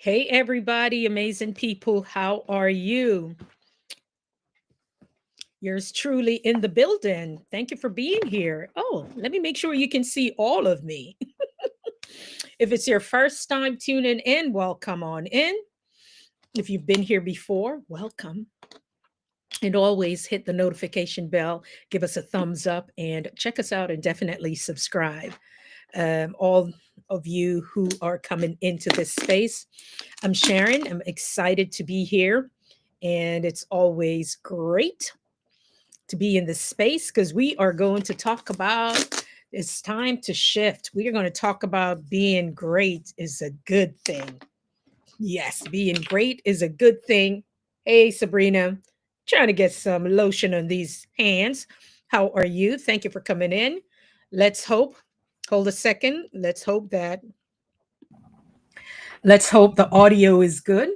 Hey, everybody, amazing people. How are you? Yours truly in the building. Thank you for being here. Oh, let me make sure you can see all of me. If it's your first time tuning in, welcome on in. If you've been here before, welcome. And always hit the notification bell, give us a thumbs up, and check us out and definitely subscribe. All of you who are coming into this space, I'm Sharon. I'm excited to be here. And it's always great to be in this space because we are going to talk about it's time to shift. We are going to talk about being great is a good thing. Yes, being great is a good thing. Hey, Sabrina, trying to get some lotion on these hands. How are you? Thank you for coming in. Let's hope. Hold a second. Let's hope the audio is good.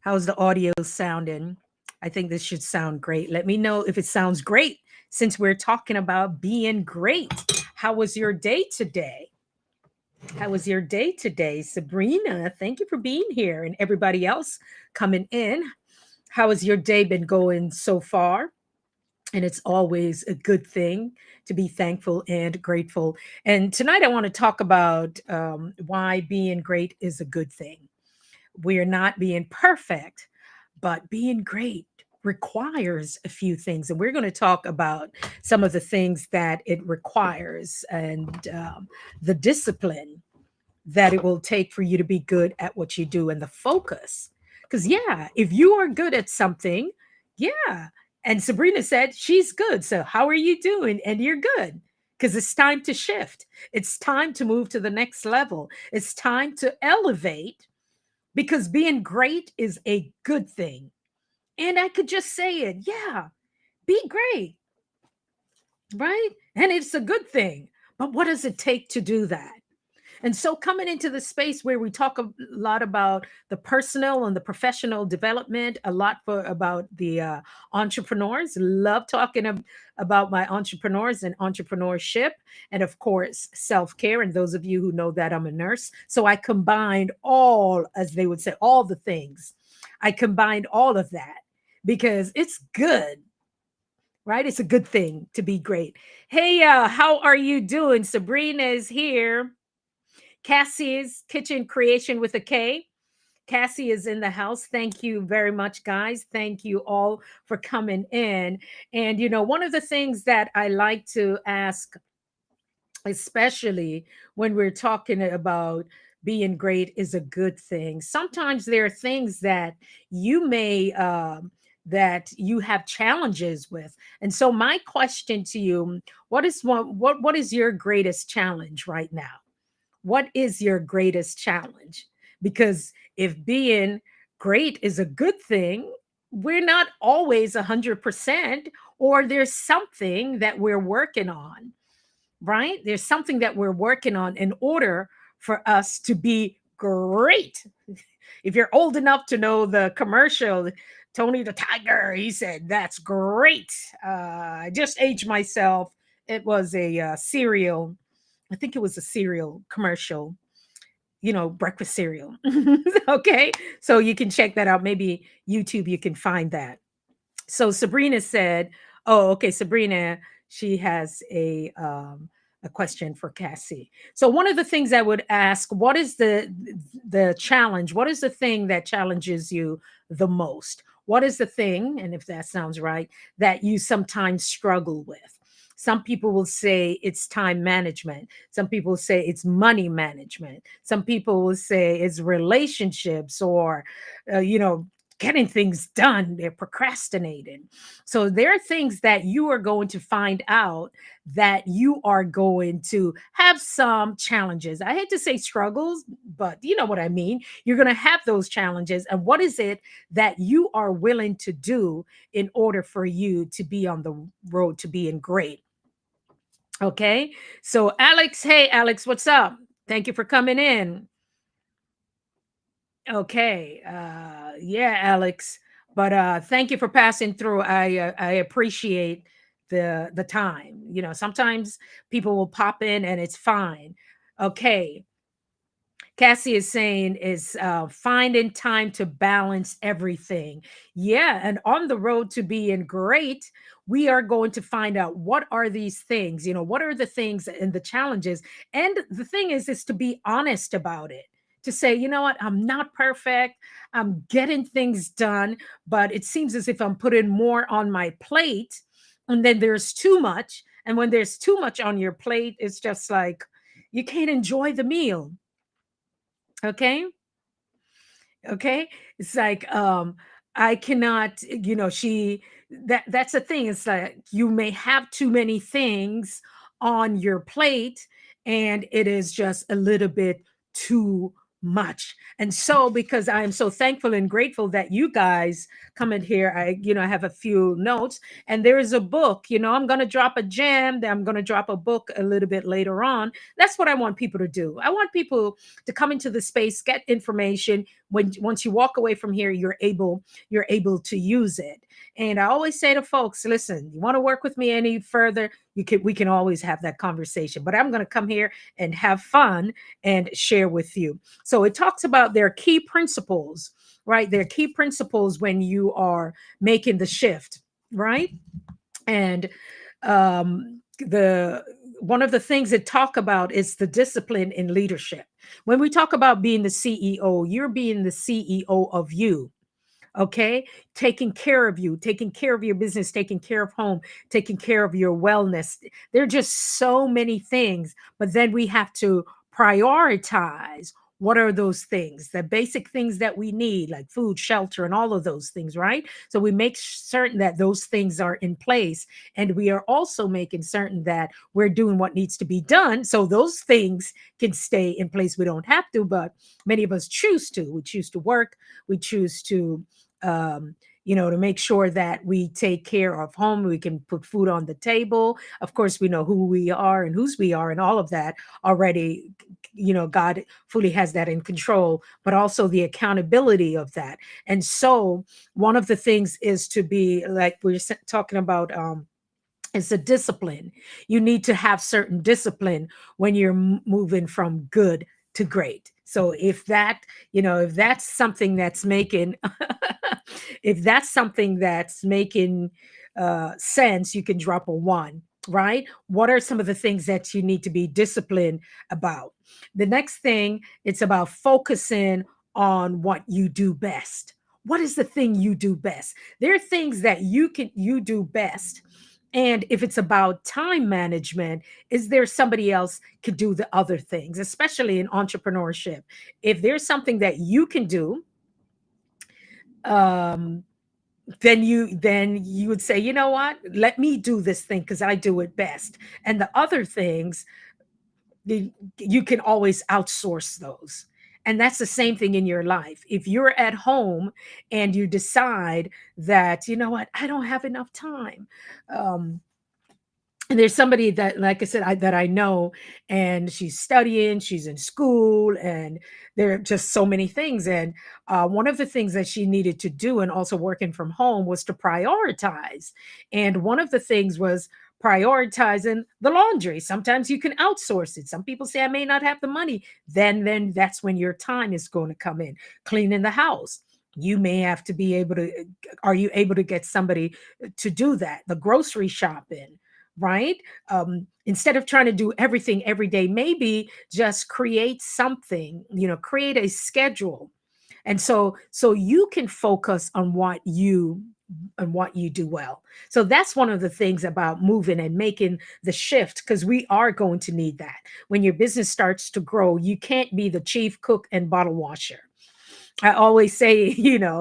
How's the audio sounding? I think this should sound great. Let me know if it sounds great since we're talking about being great. How was your day today? How was your day today? Sabrina, thank you for being here and everybody else coming in. How has your day been going so far? And it's always a good thing to be thankful and grateful. And tonight I want to talk about why being great is a good thing. We're not being perfect, but being great requires a few things. And we're going to talk about some of the things that it requires and the discipline that it will take for you to be good at what you do and the focus. Because, yeah, if you are good at something, yeah. And Sabrina said she's good. So, how are you doing? And you're good because it's time to shift. It's time to move to the next level. It's time to elevate because being great is a good thing. And I could just say it, yeah, be great, right? And it's a good thing. But what does it take to do that? And so, coming into the space where we talk a lot about the personal and the professional development, a lot about the entrepreneurs. Love talking about my entrepreneurs and entrepreneurship, and of course, self care. And those of you who know that I'm a nurse, so I combined all, as they would say, all the things. I combined all of that because it's good, right? It's a good thing to be great. Hey, how are you doing? Sabrina is here. Cassie's Kitchen Creation with a K. Cassie is in the house. Thank you very much, guys. Thank you all for coming in. And, one of the things that I like to ask, especially when we're talking about being great, is a good thing. Sometimes there are things that you may, that you have challenges with. And so my question to you, what is your greatest challenge right now? What is your greatest challenge? Because if being great is a good thing, we're not always 100%, or there's something that we're working on, right? There's something that we're working on in order for us to be great. If you're old enough to know the commercial, Tony the Tiger, he said, "That's great." I just aged myself. It was a cereal. I think it was a cereal commercial, breakfast cereal. Okay. So you can check that out. Maybe YouTube, you can find that. So Sabrina said, oh, okay, Sabrina, she has a question for Cassie. So one of the things I would ask, what is the challenge? What is the thing that challenges you the most? What is the thing, and if that sounds right, that you sometimes struggle with? Some people will say it's time management. Some people say it's money management. Some people will say it's relationships or, getting things done. They're procrastinating. So there are things that you are going to find out that you are going to have some challenges. I hate to say struggles, but you know what I mean. You're going to have those challenges. And what is it that you are willing to do in order for you to be on the road to being great? Okay. So, Alex, hey, Alex, what's up? Thank you for coming in. Okay. Yeah, Alex. But thank you for passing through. I appreciate the time. Sometimes people will pop in and it's fine. Okay. Cassie is saying is finding time to balance everything. Yeah, and on the road to being great, we are going to find out what are these things. What are the things and the challenges. And the thing is to be honest about it. To say, you know what, I'm not perfect. I'm getting things done, but it seems as if I'm putting more on my plate, and then there's too much. And when there's too much on your plate, it's just like you can't enjoy the meal. Okay. Okay. It's like I cannot, that's the thing. It's like you may have too many things on your plate, and it is just a little bit too much. And so, because I am so thankful and grateful that you guys come in here, I have a few notes, and there is a book. I'm going to drop a gem, then I'm going to drop a book a little bit later on. That's what I want people to do. I want people to come into the space, get information. When once you walk away from here, you're able to use it. And I always say to folks, listen, you want to work with me any further, we can always have that conversation. But I'm going to come here and have fun and share with you. So it talks about their key principles, right? Their key principles when you are making the shift, right? And the one of the things that talk about is the discipline in leadership. When we talk about being the CEO, you're being the CEO of you. Okay, taking care of you, taking care of your business, taking care of home, taking care of your wellness. There are just so many things, but then we have to prioritize. What are those things, the basic things that we need, like food, shelter, and all of those things, right? So we make certain that those things are in place, and we are also making certain that we're doing what needs to be done so those things can stay in place. We don't have to, but many of us choose to. We choose to work, we choose to um, to make sure that we take care of home, we can put food on the table. Of course, we know who we are and whose we are, and all of that already. God fully has that in control, but also the accountability of that. And so, one of the things is to be like we're talking about. It's a discipline. You need to have certain discipline when you're moving from good to great. So if that's something that's making, if that's something that's making sense, you can drop a one, right? What are some of the things that you need to be disciplined about? The next thing, it's about focusing on what you do best. What is the thing you do best? There are things that you do best, and if it's about time management, is there somebody else could do the other things, especially in entrepreneurship? If there's something that you can do, um, then you would say, you know what, let me do this thing because I do it best. And the other things, you can always outsource those. And that's the same thing in your life. If you're at home and you decide that, you know what, I don't have enough time. And there's somebody that, like I said, that I know, and she's studying, she's in school, and there are just so many things. And one of the things that she needed to do, and also working from home, was to prioritize. And one of the things was prioritizing the laundry. Sometimes you can outsource it. Some people say, I may not have the money. Then that's when your time is going to come in. Cleaning the house, you may have to be able to, are you able to get somebody to do that? The grocery shopping, right? Instead of trying to do everything every day, maybe just create something, create a schedule. And so you can focus on what you do well. So that's one of the things about moving and making the shift, because we are going to need that. When your business starts to grow, you can't be the chief cook and bottle washer. I always say,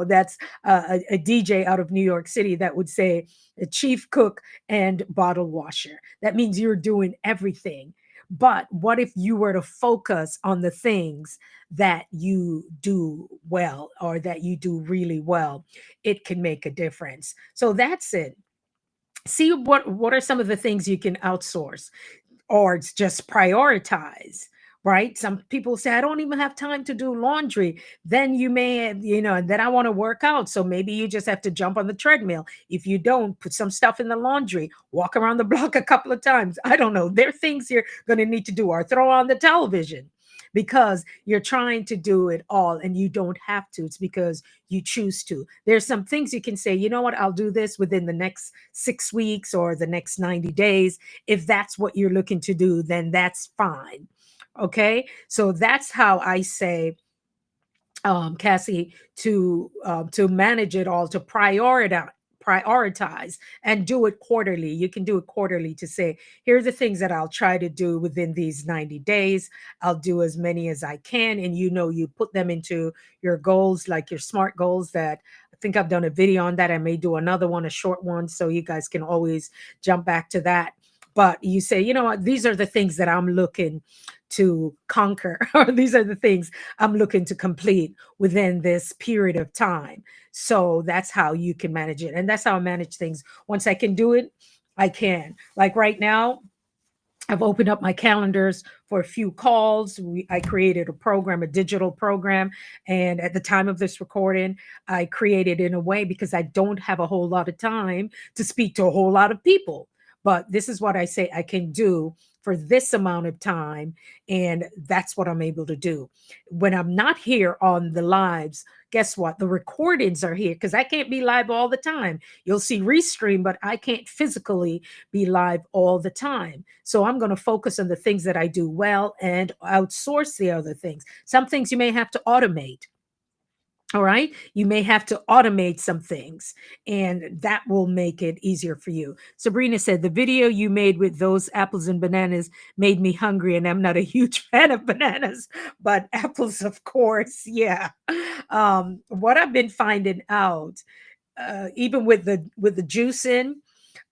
that's a DJ out of New York City that would say a chief cook and bottle washer. That means you're doing everything. But what if you were to focus on the things that you do well, or that you do really well? It can make a difference. So that's it. See what are some of the things you can outsource, or it's just prioritize, right? Some people say, I don't even have time to do laundry. Then you may, and then I want to work out. So maybe you just have to jump on the treadmill. If you don't, put some stuff in the laundry, walk around the block a couple of times. I don't know. There are things you're going to need to do, or throw on the television, because you're trying to do it all and you don't have to. It's because you choose to. There's some things you can say, you know what, I'll do this within the next 6 weeks or the next 90 days. If that's what you're looking to do, then that's fine. Okay, so that's how I say, Cassie, to manage it all, to prioritize and do it quarterly. You can do it quarterly to say, here are the things that I'll try to do within these 90 days. I'll do as many as I can. And you put them into your goals, like your SMART goals. That I think I've done a video on that. I may do another one, a short one, so you guys can always jump back to that. But you say, you know what, these are the things that I'm looking to conquer, or these are the things I'm looking to complete within this period of time. So that's how you can manage it. And that's how I manage things. Once I can do it, I can. Like right now, I've opened up my calendars for a few calls. I created a program, a digital program. And at the time of this recording, I created in a way because I don't have a whole lot of time to speak to a whole lot of people. But this is what I say I can do for this amount of time. And that's what I'm able to do. When I'm not here on the lives, guess what? The recordings are here because I can't be live all the time. You'll see Restream, but I can't physically be live all the time. So I'm going to focus on the things that I do well and outsource the other things. Some things you may have to automate. All right. You may have to automate some things, and that will make it easier for you. Sabrina said, the video you made with those apples and bananas made me hungry, and I'm not a huge fan of bananas, but apples, of course. Yeah. What I've been finding out, even with the juicing,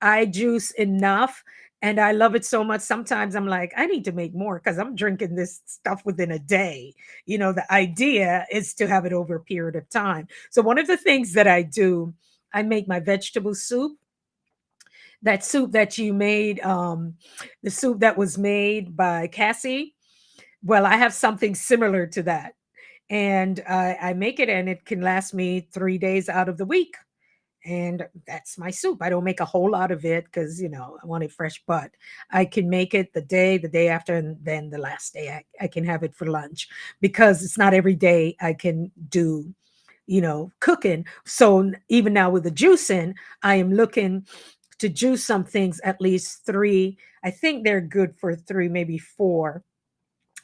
I juice enough and I love it so much. Sometimes I'm like, I need to make more because I'm drinking this stuff within a day. The idea is to have it over a period of time. So, one of the things that I do, I make my vegetable soup. That soup that you made, the soup that was made by Cassie. Well, I have something similar to that. And I make it, and it can last me 3 days out of the week, and that's my soup. I don't make a whole lot of it because I want it fresh, but I can make it the day after, and then the last day I can have it for lunch, because it's not every day I can do cooking. So even now with the juicing, I am looking to juice some things at least three. I think they're good for three, maybe 4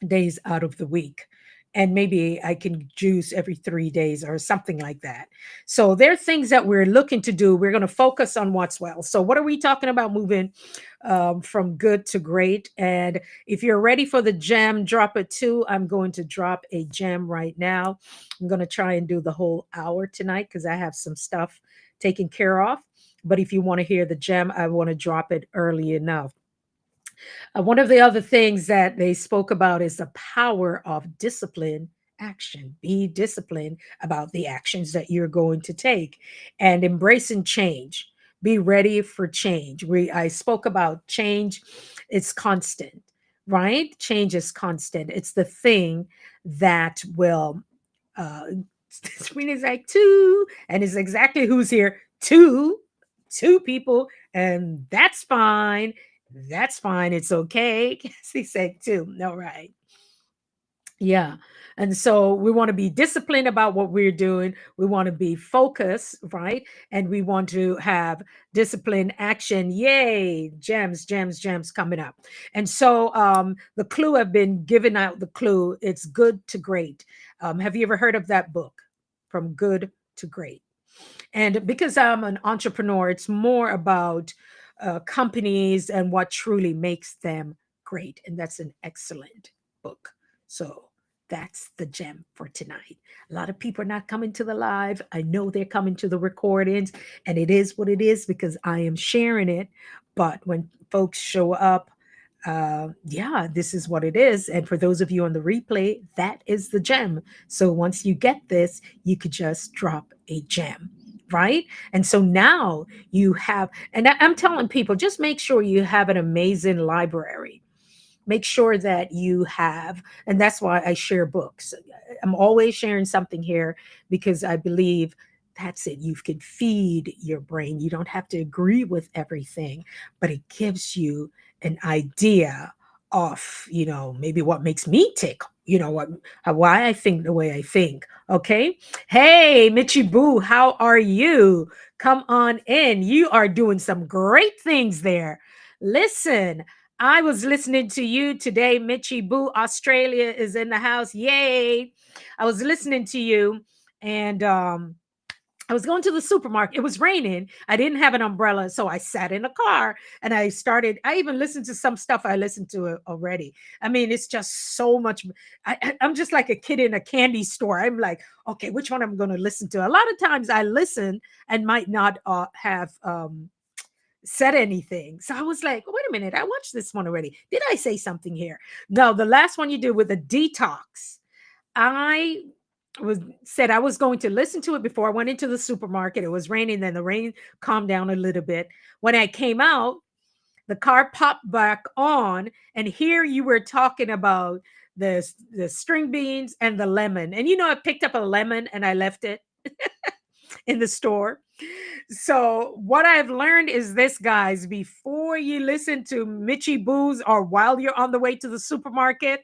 days out of the week. And maybe I can juice every 3 days or something like that. So there are things that we're looking to do. We're going to focus on what's well. So, what are we talking about? Moving from good to great. And if you're ready for the gem, drop it too. I'm going to drop a gem right now. I'm going to try and do the whole hour tonight because I have some stuff taken care of. But if you want to hear the gem, I want to drop it early enough. One of the other things that they spoke about is the power of discipline action. Be disciplined about the actions that you're going to take, and embracing change. Be ready for change. I spoke about change. It's constant, right? Change is constant. It's the thing that will uh Sabrina's like two, and it's exactly who's here. Two people, and that's fine. That's fine. It's okay. Cassie said two. No, right. Yeah. And so we want to be disciplined about what we're doing. We want to be focused, right? And we want to have disciplined action. Yay. Gems, gems, gems coming up. And so the clue, I've been giving out the clue. It's good to great. Have you ever heard of that book? From Good to Great. And because I'm an entrepreneur, it's more about companies and what truly makes them great. And that's an excellent book. So that's the gem for tonight. A lot of people are not coming to the live. I know they're coming to the recordings, and it is what it is because I am sharing it. But when folks show up, yeah, this is what it is. And for those of you on the replay, that is the gem. So once you get this, you could just drop a gem, right? And so now you have, and I'm telling people, just make sure you have an amazing library, make sure that you have, and that's why I share books. I'm always sharing something here because I believe that's it. You can feed your brain. You don't have to agree with everything, but it gives you an idea of, maybe what makes me tick, why I think the way I think. Okay. Hey, Mitchy Boo, how are you? Come on in. You are doing some great things there. Listen, I was listening to you today, Mitchy Boo. Australia is in the house. Yay. I was listening to you, and I was going to the supermarket. It was raining. I didn't have an umbrella. So I sat in a car and I even listened to some stuff I listened to already. I mean, it's just so much. I'm just like a kid in a candy store. I'm like, okay, which one I'm going to listen to? A lot of times I listen and might not have said anything. So I was like, wait a minute, I watched this one already. Did I say something here? No, the last one you did with the detox. I was said I was going to listen to it before I went into the supermarket. It was raining, then the rain calmed down a little bit. When I came out, the car popped back on, and here you were talking about the string beans and the lemon. And I picked up a lemon and I left it in the store. So what I've learned is this, guys, before you listen to Mitchy Boo's or while you're on the way to the supermarket,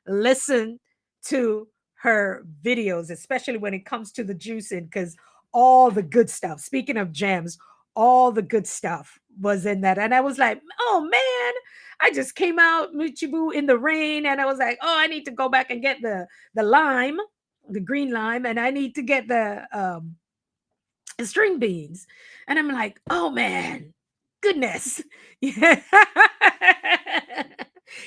listen to her videos, especially when it comes to the juicing, because all the good stuff, speaking of gems, all the good stuff was in that. And I was like, oh man, I just came out, Mitchy Boo, in the rain. And I was like, oh, I need to go back and get the lime, the green lime, and I need to get the string beans. And I'm like, oh man, goodness. Yeah.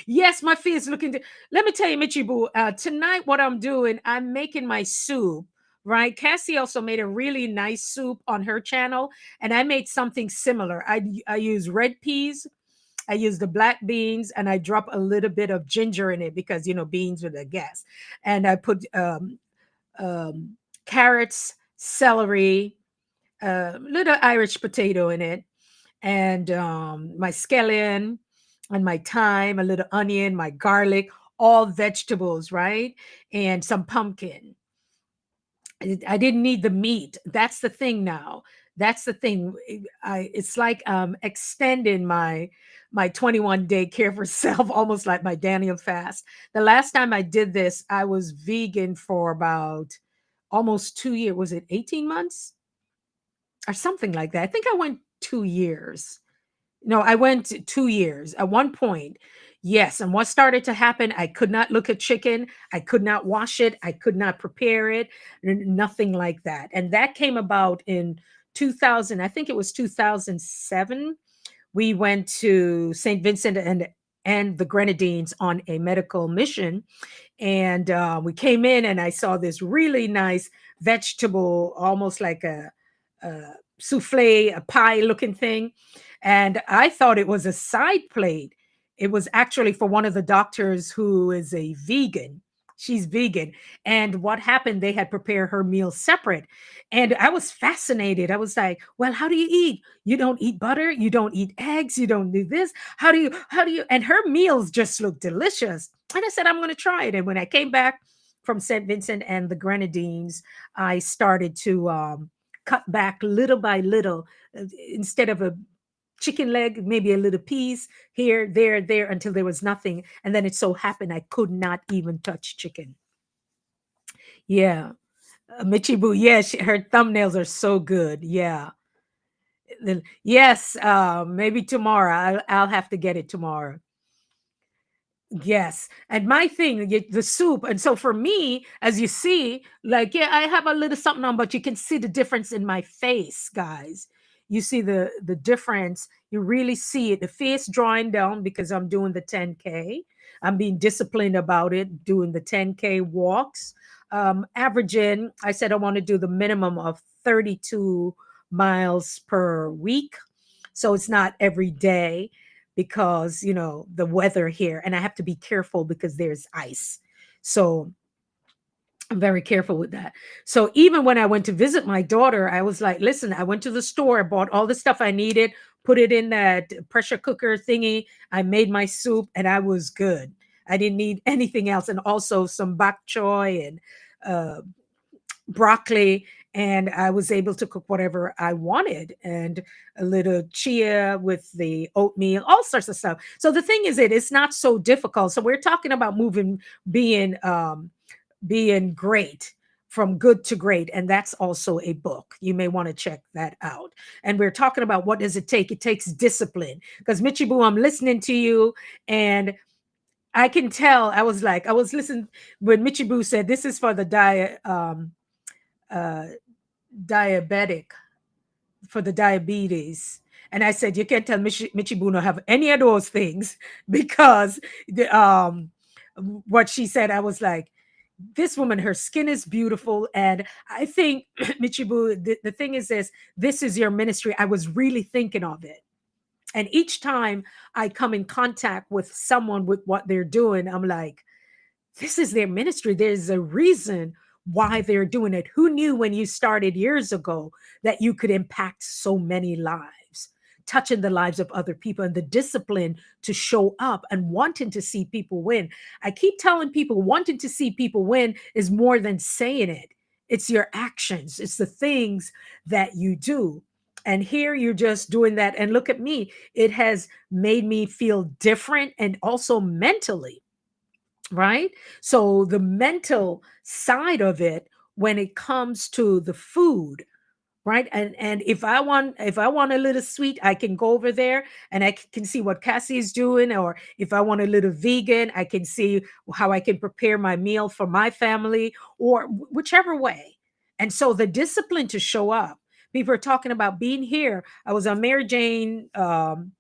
Yes, my feet is looking. Let me tell you, Mitchy Boo, tonight what I'm doing, I'm making my soup. Right, Cassie also made a really nice soup on her channel, and I made something similar. I use red peas, I use the black beans, and I drop a little bit of ginger in it because beans are the gas, and I put um, carrots, celery, little Irish potato in it, and my scallion and my thyme, a little onion, my garlic, all vegetables, right? And some pumpkin. I didn't need the meat. That's the thing now. That's the thing. It's like extending my 21-day care for self, almost like my Daniel fast. The last time I did this, I was vegan for about almost 2 years. Was it 18 months? Or something like that. I think I went 2 years. No, I went 2 years at one point. Yes, and what started to happen, I could not look at chicken, I could not wash it, I could not prepare it, nothing like that. And that came about in 2000, I think it was 2007. We went to St. Vincent and the Grenadines on a medical mission, and we came in and I saw this really nice vegetable, almost like a souffle, a pie looking thing. And I thought it was a side plate. It was actually for one of the doctors who is a vegan. She's vegan. And what happened, they had prepared her meal separate. And I was fascinated. I was like, well, how do you eat? You don't eat butter, you don't eat eggs, you don't do this. How do you and her meals just look delicious. And I said, I'm going to try it. And when I came back from St. Vincent and the Grenadines, I started to cut back little by little. Instead of a chicken leg, maybe a little piece here, there, until there was nothing. And then it so happened I could not even touch chicken. Yeah. Michibu, yeah, her thumbnails are so good. Yeah. Yes, maybe tomorrow. I'll have to get it tomorrow. Yes. And my thing, the soup. And so for me, as you see, like, yeah, I have a little something on, but you can see the difference in my face, guys. You see the difference. You really see it. The face drawing down because I'm doing the 10K. I'm being disciplined about it, doing the 10K walks. Averaging, I said I want to do the minimum of 32 miles per week. So it's not every day because the weather here, and I have to be careful because there's ice. So I'm very careful with that. So even when I went to visit my daughter, I was like, listen, I went to the store, I bought all the stuff I needed, put it in that pressure cooker thingy. I made my soup and I was good. I didn't need anything else. And also some bok choy and uh, broccoli, and I was able to cook whatever I wanted, and a little chia with the oatmeal, all sorts of stuff. So the thing is, it's not so difficult. So we're talking about moving, being being great, from good to great, and that's also a book. You may want to check that out. And we're talking about what does it take? It takes discipline. Because Michibu, I'm listening to you, and I can tell. I was listening when Michibu said this is for the diet. Uh, Diabetic, for the diabetes. And I said, you can't tell Michibuno have any of those things because what she said, I was like, this woman, her skin is beautiful. And I think, Michibu, the thing is this is your ministry. I was really thinking of it. And each time I come in contact with someone with what they're doing, I'm like, this is their ministry. There's a reason why they're doing it. Who knew when you started years ago that you could impact so many lives, touching the lives of other people, and the discipline to show up and wanting to see people win? I keep telling people wanting to see people win is more than saying it. It's your actions, it's the things that you do. And here you're just doing that. And look at me, it has made me feel different and also mentally, right? So the mental side of it, when it comes to the food, right? And if I want a little sweet, I can go over there and I can see what Cassie is doing. Or if I want a little vegan, I can see how I can prepare my meal for my family, or whichever way. And so the discipline to show up. People are talking about being here. I was on Mary Jane on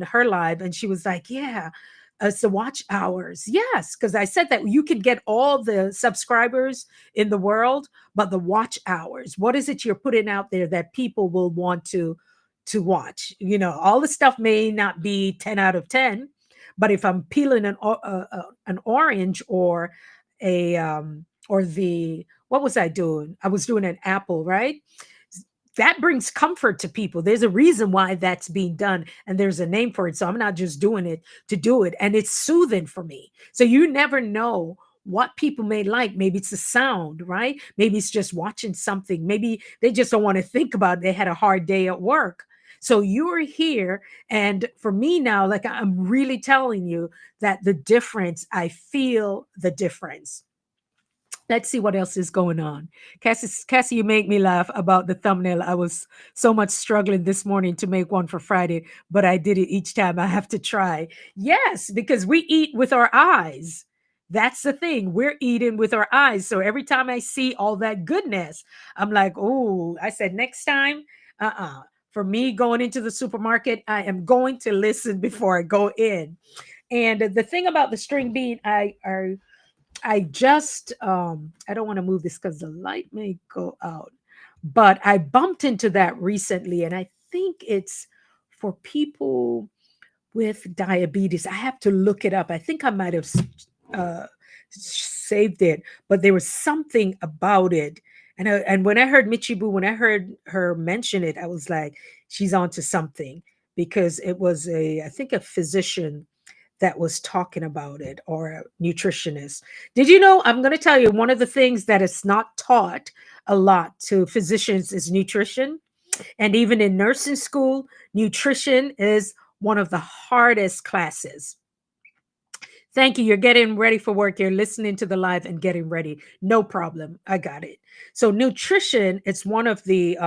her live, and she was like, "Yeah, it's the watch hours." Yes, because I said that you can get all the subscribers in the world, but the watch hours. What is it you're putting out there that people will want to watch? You know, all the stuff may not be 10 out of 10, but if I'm peeling an orange or a or the what was I doing? I was doing an apple, right? That brings comfort to people. There's a reason why that's being done, and there's a name for it. So I'm not just doing it to do it, and it's soothing for me. So you never know what people may like. Maybe it's the sound, right? Maybe it's just watching something. Maybe they just don't want to think about it. They had a hard day at work. So you're here, and for me now, like I'm really telling you that the difference, I feel the difference. Let's see what else is going on. Cassie, you make me laugh about the thumbnail. I was so much struggling this morning to make one for Friday, but I did it each time. I have to try. Yes, because we eat with our eyes. That's the thing. We're eating with our eyes. So every time I see all that goodness, I'm like, oh, I said, next time, For me going into the supermarket, I am going to listen before I go in. And the thing about the string bean, I just I don't want to move this because the light may go out. But I bumped into that recently, and I think it's for people with diabetes. I have to look it up. I think I might have uh, saved it, but there was something about it. And when I heard Michibu, when I heard her mention it, I was like, she's onto something, because it was I think a physician that was talking about it, or a nutritionist. Did you know? I'm going to tell you, one of the things that is not taught a lot to physicians is nutrition. And even in nursing school, nutrition is one of the hardest classes. Thank you. You're getting ready for work. You're listening to the live and getting ready. No problem. I got it. So nutrition, it's one of the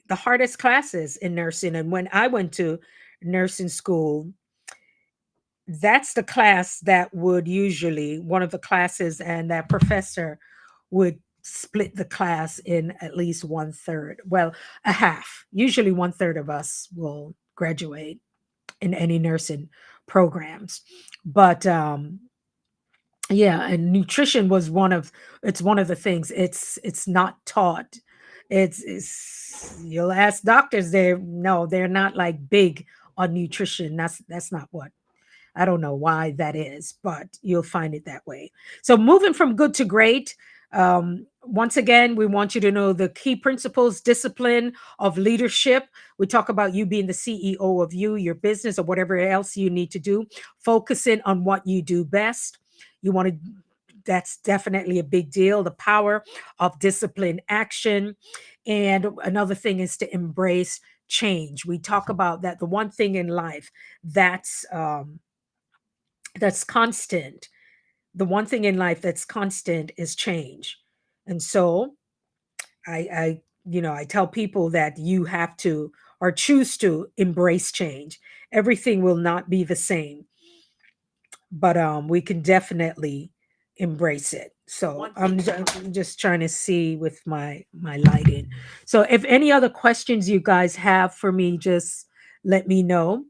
hardest classes in nursing. And when I went to nursing school, that's the class that would usually, one of the classes, and that professor would split the class in at least one third, well, a half. Usually one third of us will graduate in any nursing programs. But yeah, and nutrition was one of the things. It's not taught. It's you'll ask doctors, they're not like big on nutrition. That's not what, I don't know why that is, but you'll find it that way. So moving from good to great, Once again, we want you to know the key principles, discipline of leadership. We talk about you being the CEO of you, your business, or whatever else you need to do. Focusing on what you do best. You want to, that's definitely a big deal. The power of discipline action. And another thing is to embrace change. We talk about that the one thing in life that's constant, the one thing in life that's constant is change. And so I tell people that you have to or choose to embrace change. Everything will not be the same, but we can definitely embrace it. So I'm just trying to see with my lighting. So if any other questions you guys have for me, just let me know,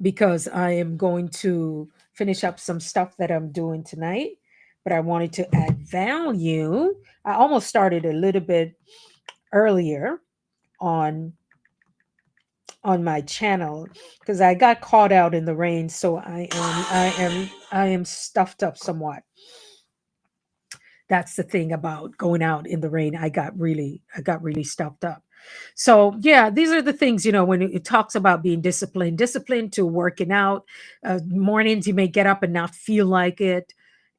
because I am going to finish up some stuff that I'm doing tonight. But I wanted to add value. I almost started a little bit earlier on on my channel because I got caught out in the rain, so I am stuffed up somewhat. That's the thing about going out in the rain. I got really stuffed up. So yeah, these are the things, when it talks about being disciplined to working out. Mornings you may get up and not feel like it.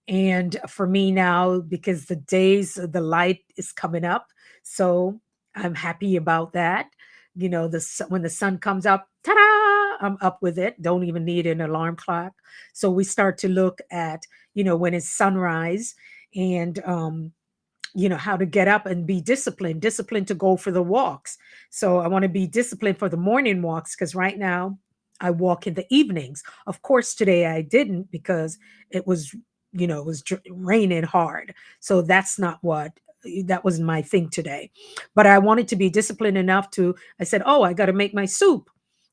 And for me now, because the light is coming up, so I'm happy about that. When the sun comes up, ta-da, I'm up with it. Don't even need an alarm clock. So we start to look at, when it's sunrise, and how to get up and be disciplined to go for the walks. So I want to be disciplined for the morning walks, because right now I walk in the evenings. Of course, today I didn't, because it was, raining hard. So that wasn't my thing today. But I wanted to be disciplined enough I said, oh, I got to make my soup.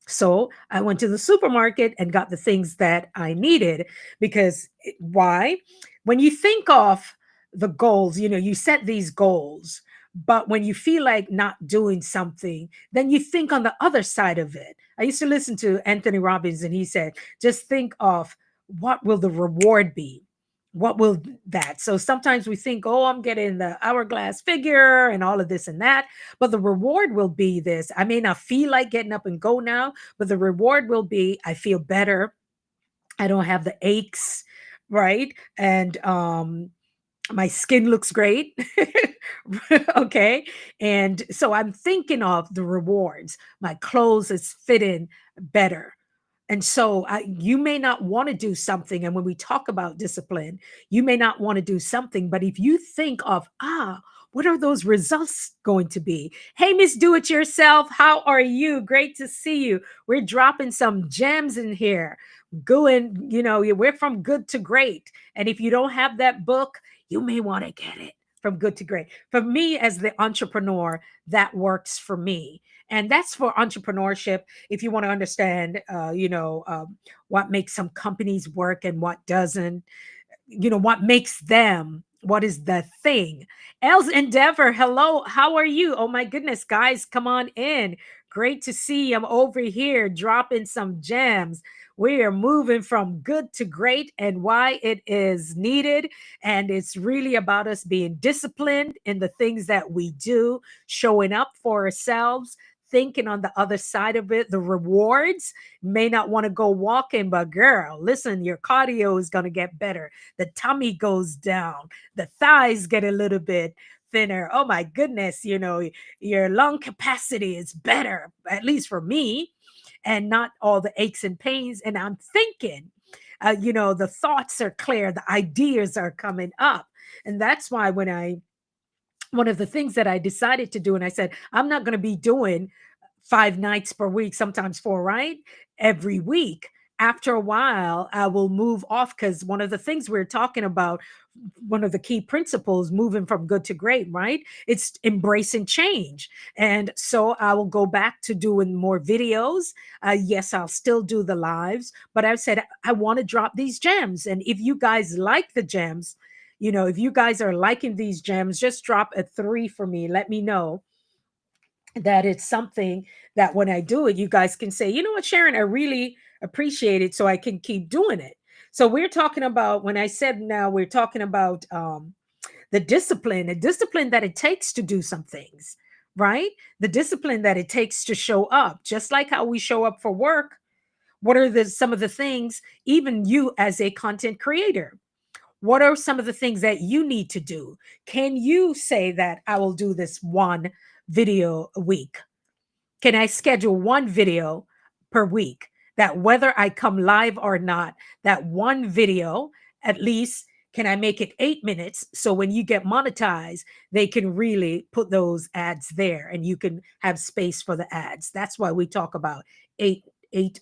So I went to the supermarket and got the things that I needed, because why? When you think of the goals, you set these goals, but when you feel like not doing something, then you think on the other side of it. I used to listen to Anthony Robbins, and he said, just think of what will the reward be? What will that? So sometimes we think, oh, I'm getting the hourglass figure and all of this and that, but the reward will be this. I may not feel like getting up and go now, but the reward will be I feel better. I don't have the aches, right? And my skin looks great. Okay. And so I'm thinking of the rewards. My clothes is fitting better. And so you may not want to do something. And when we talk about discipline, you may not want to do something. But if you think of, what are those results going to be? Hey, Miss Do It Yourself, how are you? Great to see you. We're dropping some gems in here. Going, we're from good to great. And if you don't have that book, you may want to get it. From good to great. For me, as the entrepreneur, that works for me. And that's for entrepreneurship. If you want to understand, what makes some companies work and what doesn't, what makes them, what is the thing. Els Endeavor, hello, how are you? Oh my goodness, guys, come on in. Great to see you. I'm over here dropping some gems. We are moving from good to great and why it is needed. And it's really about us being disciplined in the things that we do, showing up for ourselves, thinking on the other side of it, the rewards. May not want to go walking, but girl, listen, your cardio is going to get better. The tummy goes down, the thighs get a little bit thinner. Oh my goodness, your lung capacity is better, at least for me, and not all the aches and pains. And I'm thinking, the thoughts are clear, the ideas are coming up. And that's why one of the things that I decided to do, and I said, I'm not going to be doing 5 nights per week, sometimes 4, right? Every week. After a while, I will move off, because one of the things we're talking about, one of the key principles, moving from good to great, right? It's embracing change. And so I will go back to doing more videos. Yes, I'll still do the lives, but I've said I want to drop these gems. And if you guys like the gems, if you guys are liking these gems, just drop a 3 for me. Let me know that it's something that when I do it, you guys can say, you know what, Sharon, I really appreciate it, so I can keep doing it. So we're talking about, when I said now, we're talking about the discipline that it takes to do some things, right? The discipline that it takes to show up, just like how we show up for work. What are the some of the things, even you as a content creator? What are some of the things that you need to do? Can you say that I will do this one video a week? Can I schedule one video per week that whether I come live or not, that one video at least can I make it 8 minutes so when you get monetized, they can really put those ads there and you can have space for the ads. That's why we talk about 8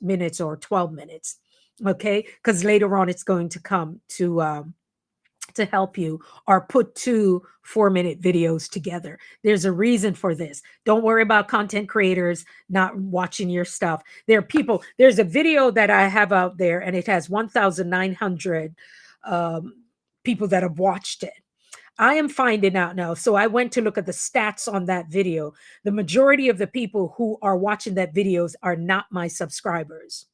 minutes or 12 minutes. Okay. Because later on it's going to help you or put 2 4-minute videos together. There's a reason for this. Don't worry about content creators not watching your stuff. There are people, there's a video that I have out there and it has 1,900 um, people that have watched it. I am finding out now. So I went to look at the stats on that video. The majority of the people who are watching that videos are not my subscribers.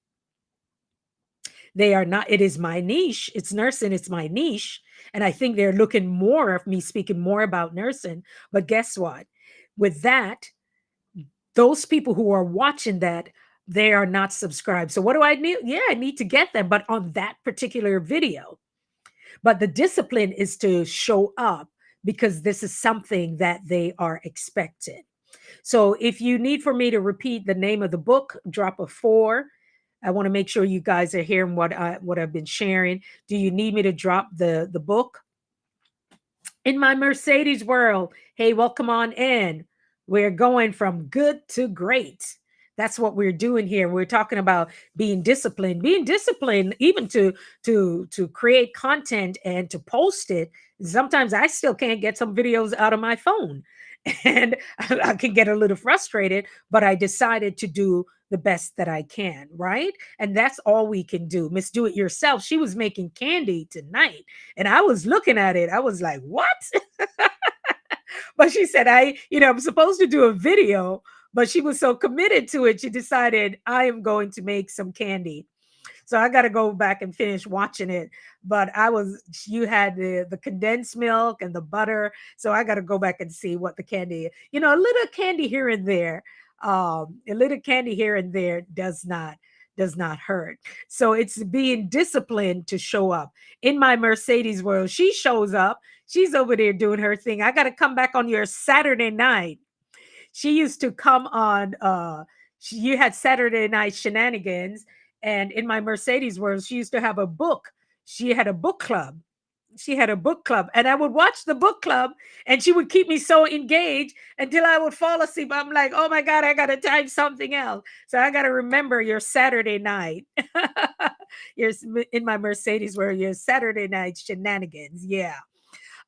They are not, it is my niche. It's nursing, it's my niche. And I think they're looking more of me speaking more about nursing. But guess what? With that, those people who are watching that, they are not subscribed. So what do I need? Yeah, I need to get them, but on that particular video. But the discipline is to show up because this is something that they are expecting. So if you need for me to repeat the name of the book, drop a 4. I want to make sure you guys are hearing what I've been sharing. Do you need me to drop the book? In my Mercedes world, hey, welcome on in. We're going from good to great. That's what we're doing here. We're talking about being disciplined, even to create content and to post it. Sometimes I still can't get some videos out of my phone, and I can get a little frustrated. But I decided to do the best that I can, right? And that's all we can do. Miss Do It Yourself. She was making candy tonight, and I was looking at it. I was like, "What?" But she said, I'm supposed to do a video, but she was so committed to it, she decided I am going to make some candy. So I got to go back and finish watching it. But you had the condensed milk and the butter. So I got to go back and see what the candy, a little candy here and there. A little candy here and there does not hurt. So it's being disciplined to show up. In my Mercedes world, she shows up. She's over there doing her thing. I got to come back on your Saturday night. She used to come on you had Saturday night shenanigans, and in my Mercedes world, she used to have a book. She had a book club. And I would watch the book club, and she would keep me so engaged until I would fall asleep. I'm like, oh my God, I got to type something else. So I got to remember your Saturday night. You're in my Mercedes where your Saturday night shenanigans. Yeah.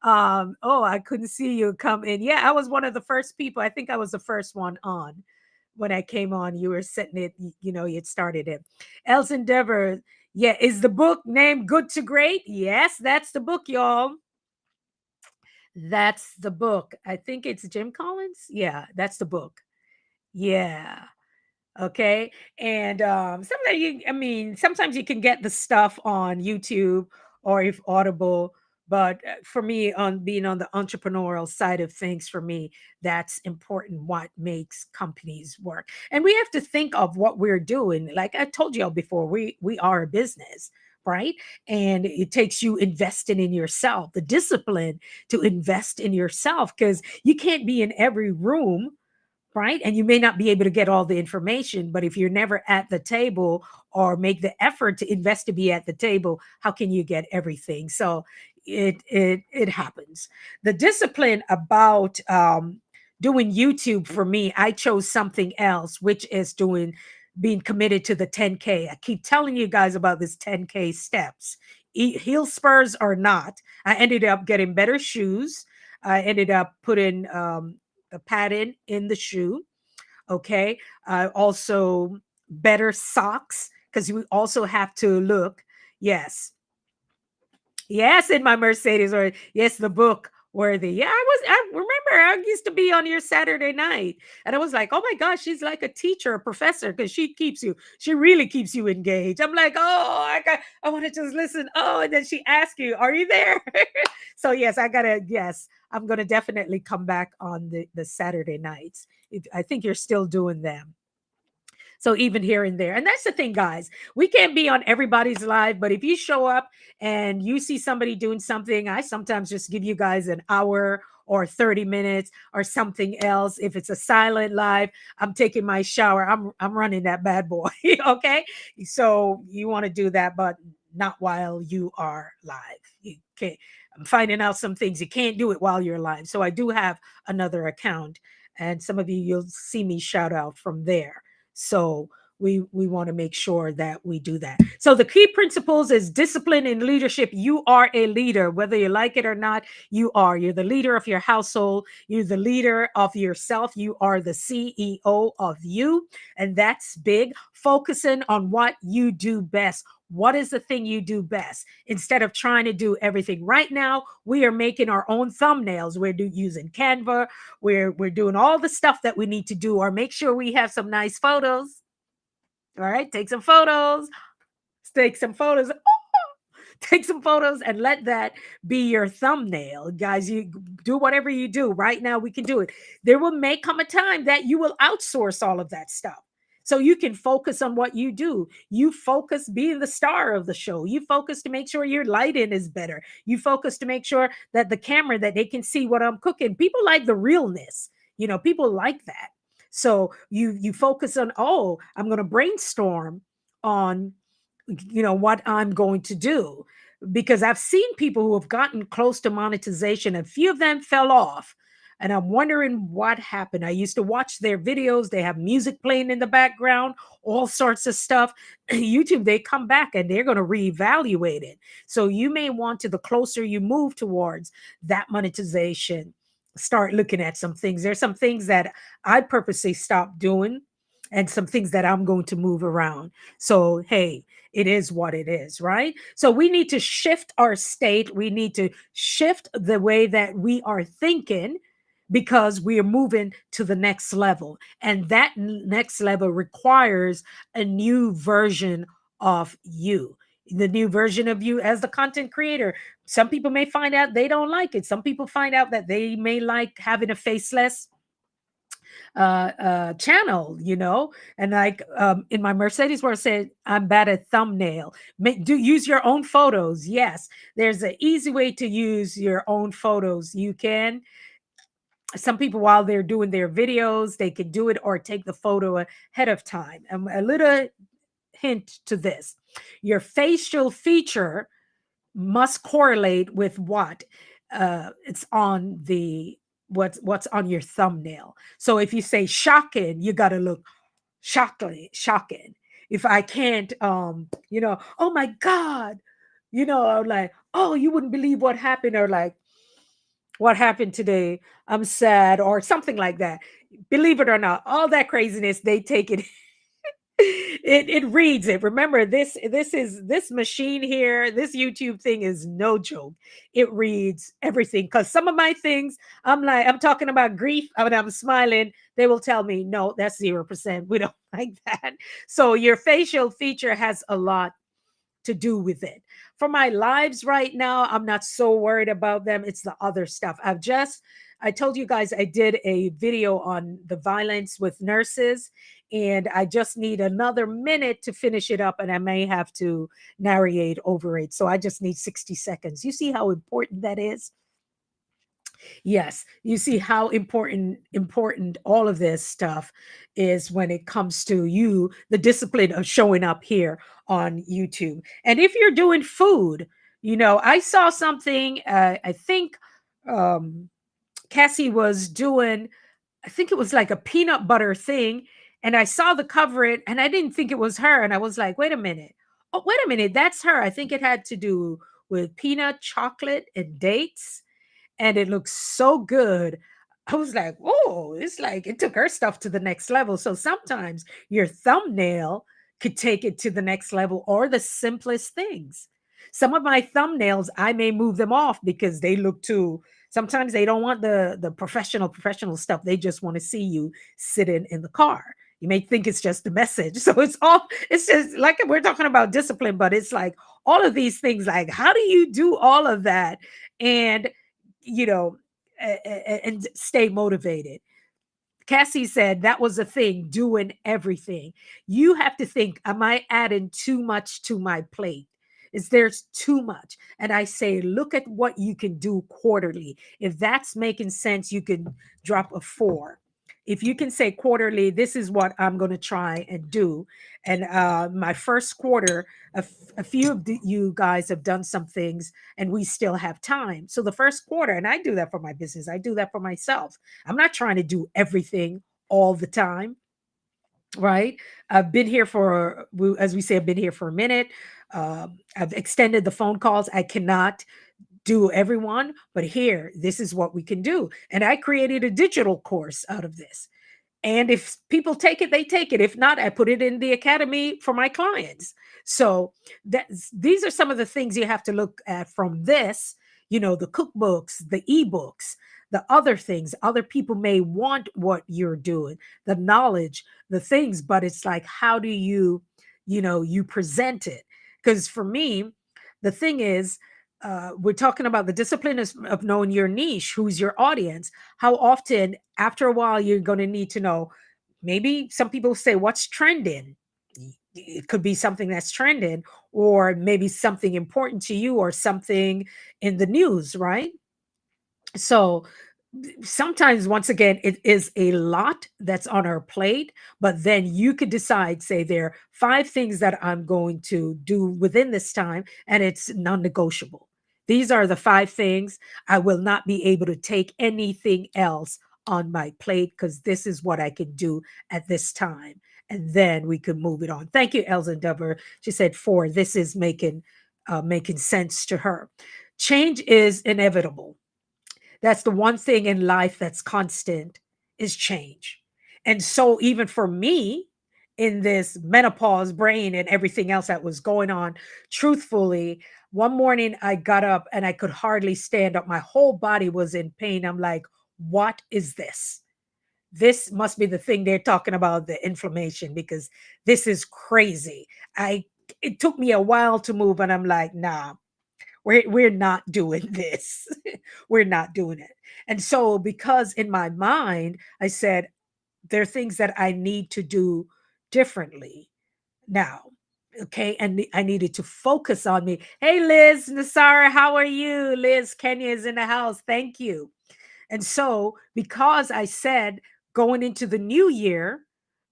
Oh, I couldn't see you come in. Yeah, I was one of the first people. I think I was the first one on. When I came on, you were setting it, you had started it. Els Endeavor, yeah, is the book named Good to Great? Yes, that's the book, y'all. That's the book. I think it's Jim Collins. Yeah, that's the book. Yeah. Okay. And sometimes you can get the stuff on YouTube or if Audible. But for me, on being on the entrepreneurial side of things, for me, that's important. What makes companies work, and we have to think of what we're doing. Like I told y'all before, we are a business, right? And it takes you investing in yourself, the discipline to invest in yourself, because you can't be in every room, right? And you may not be able to get all the information, but if you're never at the table or make the effort to invest to be at the table, how can you get everything? So it happens. The discipline about doing YouTube for me, I chose something else, which is being committed to the 10K. I keep telling you guys about this 10K steps. Heel spurs or not, I ended up getting better shoes. I ended up putting the padding in the shoe. Okay. Also, better socks because we also have to look. Yes. Yes, in my Mercedes, or yes, the book. worthy. Yeah, I remember I used to be on your Saturday night, and I was like, oh my gosh, she's like a teacher, a professor, because she really keeps you engaged. I'm like, oh, I want to just listen. Oh, and then she asks you, are you there? So yes, yes, I'm gonna definitely come back on the Saturday nights. I think you're still doing them. So even here and there. And that's the thing, guys. We can't be on everybody's live, but if you show up and you see somebody doing something, I sometimes just give you guys an hour or 30 minutes or something else. If it's a silent live, I'm taking my shower. I'm running that bad boy. Okay. So you want to do that, but not while you are live. You can't. I'm finding out some things. You can't do it while you're live. So I do have another account. And some of you, you'll see me shout out from there. So we want to make sure that we do that. So the key principles is discipline and leadership. You are a leader, whether you like it or not. You are. You're the leader of your household. You're the leader of yourself. You are the CEO of you, and that's big. Focusing on what you do best. What is the thing you do best instead of trying to do everything? Right now, we are making our own thumbnails. We're using Canva. We're doing all the stuff that we need to do, or make sure we have some nice photos. All right, take some photos. Take some photos. Take some photos and let that be your thumbnail, guys. You do whatever you do right now. We can do it. There may come a time that you will outsource all of that stuff, so you can focus on what you do. You focus being the star of the show. You focus to make sure your lighting is better. You focus to make sure that the camera, that they can see what I'm cooking. People like the realness. People like that. So you focus on, oh, I'm going to brainstorm on what I'm going to do, because I've seen people who have gotten close to monetization. A few of them fell off, and I'm wondering what happened. I used to watch their videos. They have music playing in the background, all sorts of stuff. YouTube, they come back and they're going to reevaluate it. So you may want to, the closer you move towards that monetization, start looking at some things. There's some things that I purposely stopped doing, and some things that I'm going to move around. So hey, it is what it is, right? So we need to shift our state. We need to shift the way that we are thinking, because we are moving to the next level. And that next level requires a new version of you. The new version of you as the content creator. Some people may find out they don't like it. Some people find out that they may like having a faceless channel, and like in my Mercedes where I said I'm bad at thumbnail. Do use your own photos. Yes, there's an easy way to use your own photos. You can. Some people, while they're doing their videos, they can do it or take the photo ahead of time. A little hint to this: your facial feature must correlate with what it's on the what's on your thumbnail. So if you say shocking, you got to look shocking. If I can't oh my god, I'm like, oh, you wouldn't believe what happened, or like, what happened today, I'm sad, or something like that. Believe it or not, all that craziness, they take it. It reads it. Remember, this machine here, this YouTube thing is no joke. It reads everything, because some of my things, I'm talking about grief, when I'm smiling, they will tell me, no, that's 0%. We don't like that. So your facial feature has a lot to do with it. For my lives right now, I'm not so worried about them. It's the other stuff. I told you guys I did a video on the violence with nurses, and I just need another minute to finish it up, and I may have to narrate over it. So I just need 60 seconds. You see how important that is? Yes, you see how important all of this stuff is when it comes to you, the discipline of showing up here on YouTube. And if you're doing food, I saw something, I think um Cassie was doing, I think it was like a peanut butter thing, and I saw the cover it, and I didn't think it was her, and I was like, wait a minute. Oh, wait a minute, that's her. I think it had to do with peanut chocolate and dates, and it looks so good. I was like, oh, it's like it took her stuff to the next level. So sometimes your thumbnail could take it to the next level, or the simplest things. Some of my thumbnails, I may move them off because they look too Sometimes they don't want the professional stuff. They just want to see you sitting in the car. You may think it's just a message. So it's just like we're talking about discipline, but it's like all of these things, like how do you do all of that and you know and stay motivated? Cassie said that was a thing, doing everything. You have to think, am I adding too much to my plate? Is there's too much? And I say, look at what you can do quarterly. If that's making sense, you can drop a 4. If you can say quarterly, this is what I'm going to try and do. And my first quarter, a few of you guys have done some things and we still have time. So the first quarter, and I do that for my business, I do that for myself. I'm not trying to do everything all the time, right? I've been here for, as we say, I've been here for a minute. I've extended the phone calls. I cannot do everyone, but here, this is what we can do. And I created a digital course out of this. And if people take it, they take it. If not, I put it in the academy for my clients. So these are some of the things you have to look at from this, the cookbooks, the ebooks, the other things. Other people may want what you're doing, the knowledge, the things, but it's like, how do you present it? Because for me, the thing is, we're talking about the discipline of knowing your niche, who's your audience. How often, after a while, you're going to need to know. Maybe some people say, what's trending? It could be something that's trending, or maybe something important to you, or something in the news, right? So sometimes, once again, it is a lot that's on our plate, but then you could decide, say, there are 5 things that I'm going to do within this time, and it's non-negotiable. These are the 5 things. I will not be able to take anything else on my plate because this is what I can do at this time. And then we could move it on. Thank you, Elsa Dover. She said 4. This is making sense to her. Change is inevitable. That's the one thing in life that's constant, is change. And so even for me, in this menopause brain and everything else that was going on, truthfully, one morning I got up and I could hardly stand up. My whole body was in pain. I'm like, what is this? This must be the thing they're talking about, the inflammation, because this is crazy. It took me a while to move, and I'm like, nah, we're not doing this. We're not doing it. And so, because in my mind, I said, there are things that I need to do differently now. Okay. And I needed to focus on me. Hey, Liz, Nasara, how are you? Liz, Kenya is in the house. Thank you. And so, because I said going into the new year,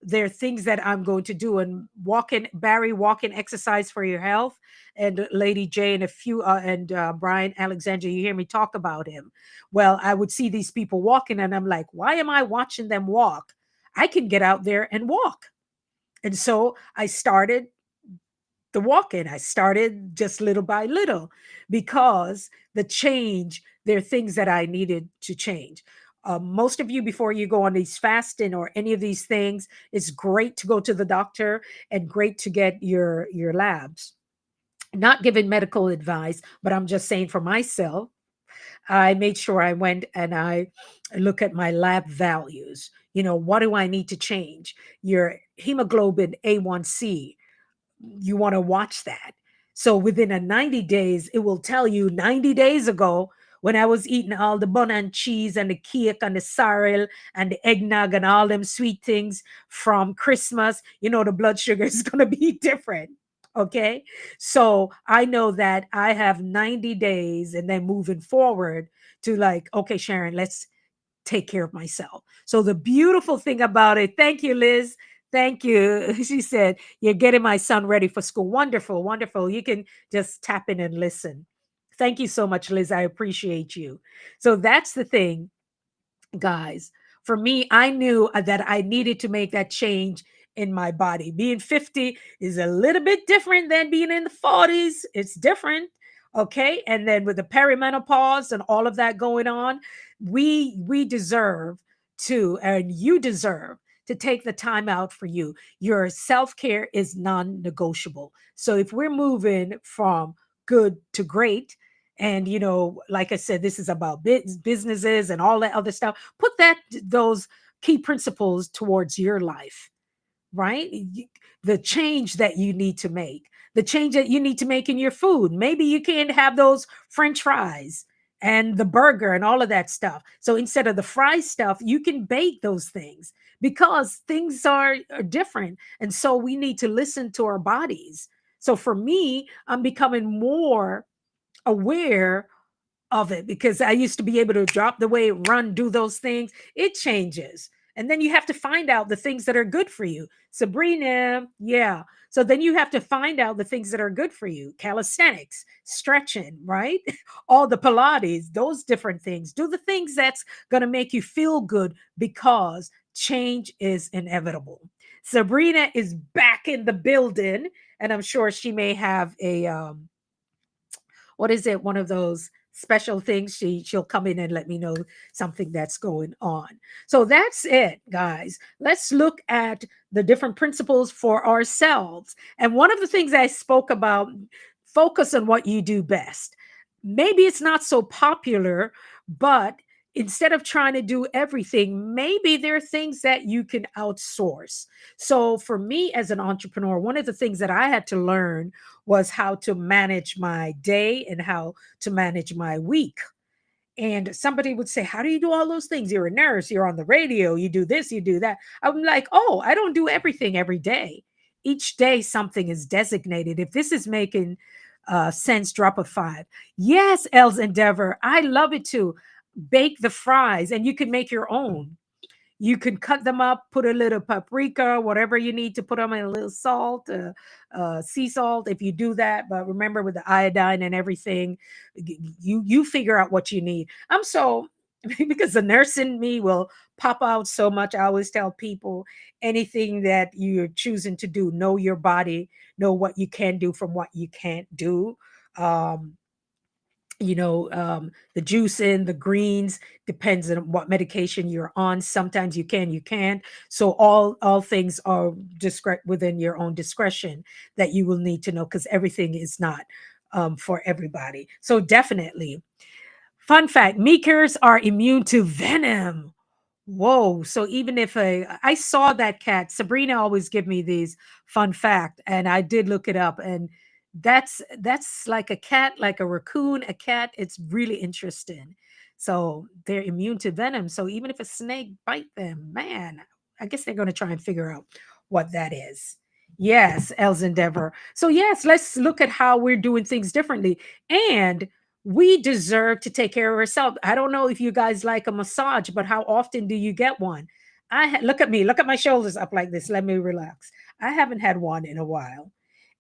there are things that I'm going to do, and walk in exercise for your health, and Lady J and a few and Brian Alexander, you hear me talk about him. Well, I would see these people walking, and I'm like, why am I watching them walk? I can get out there and walk. And so I started the walk in. I started just little by little, because there are things that I needed to change. Most of you, before you go on these fasting or any of these things, it's great to go to the doctor and great to get your labs. Not giving medical advice, but I'm just saying for myself, I made sure I went and I look at my lab values. What do I need to change? Your hemoglobin A1C, you want to watch that. So within a 90 days, it will tell you 90 days ago, when I was eating all the bun and cheese and the cake and the sorrel and the eggnog and all them sweet things from Christmas, the blood sugar is going to be different. Okay. So I know that I have 90 days, and then moving forward to, like, okay, Sharon, let's take care of myself. So the beautiful thing about it, thank you, Liz. Thank you. She said, you're getting my son ready for school. Wonderful, wonderful. You can just tap in and listen. Thank you so much, Liz. I appreciate you. So that's the thing, guys. For me, I knew that I needed to make that change in my body. Being 50 is a little bit different than being in the 40s. It's different. Okay. And then with the perimenopause and all of that going on, we deserve to, and you deserve to take the time out for you. Your self-care is non-negotiable. So if we're moving from good to great, And like I said, this is about businesses and all that other stuff. Put those key principles towards your life, right? The change that you need to make, the change that you need to make in your food. Maybe you can't have those French fries and the burger and all of that stuff. So instead of the fry stuff, you can bake those things, because things are different. And so we need to listen to our bodies. So for me, I'm becoming more aware of it, because I used to be able to drop the weight, run, do those things. It changes. And then you have to find out the things that are good for you. Sabrina, yeah. So then you have to find out the things that are good for you. Calisthenics, stretching, right? All the Pilates, those different things. Do the things that's going to make you feel good, because change is inevitable. Sabrina is back in the building, and I'm sure she may have a what is it, one of those special things. She'll come in and let me know something that's going on. So that's it, guys. Let's look at the different principles for ourselves. And one of the things I spoke about, focus on what you do best. Maybe it's not so popular, but instead of trying to do everything, maybe there are things that you can outsource. So for me as an entrepreneur, one of the things that I had to learn was how to manage my day and how to manage my week. And somebody would say, how do you do all those things? You're a nurse, you're on the radio, you do this, you do that. I'm like, oh, I don't do everything every day. Each day, something is designated. If this is making sense, drop a 5. Yes, Els Endeavor, I love it too. Bake the fries, and you can make your own. You can cut them up, put a little paprika, whatever you need to put them in, a little salt, sea salt, if you do that. But remember, with the iodine and everything, you figure out what you need. I'm so because the nurse in me will pop out so much. I always tell people, anything that you're choosing to do, know your body, know what you can do from what you can't do. Um, the juicing, the greens, depends on what medication you're on. Sometimes you can, you can't. So all things are within your own discretion, that you will need to know, because everything is not for everybody. So definitely, fun fact: meekers are immune to venom. Whoa. So even if I saw that cat, Sabrina always give me these fun fact, and I did look it up, and that's like a cat, like a raccoon, a cat. It's really interesting. So they're immune to venom. So even if a snake bite them, man, I guess they're going to try and figure out what that is. Yes, Els Endeavor. So yes, let's look at how we're doing things differently. And we deserve to take care of ourselves. I don't know if you guys like a massage, but how often do you get one? Look at me, look at my shoulders up like this. Let me relax. I haven't had one in a while.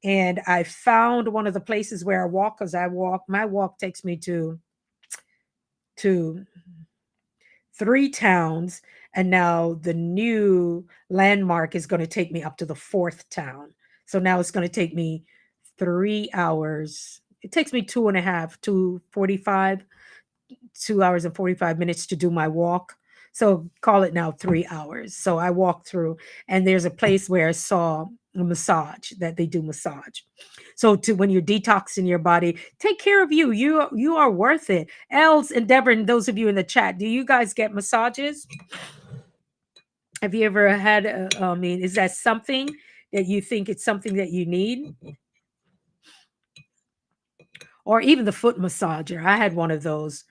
And I found one of the places where I walk, because my walk takes me to 3 towns. And now the new landmark is going to take me up to the 4th town. So now it's going to take me 3 hours. It takes me 2.5, 2:45, 2 hours and 45 minutes to do my walk. So call it now 3 hours. So I walk through, and there's a place where I saw a massage, that they do massage. So to when you're detoxing your body, take care of you. You are worth it. Els, Endeavor, and those of you in the chat, do you guys get massages? Have you ever had? I mean, is that something that you think it's something that you need? Or even the foot massager. I had one of those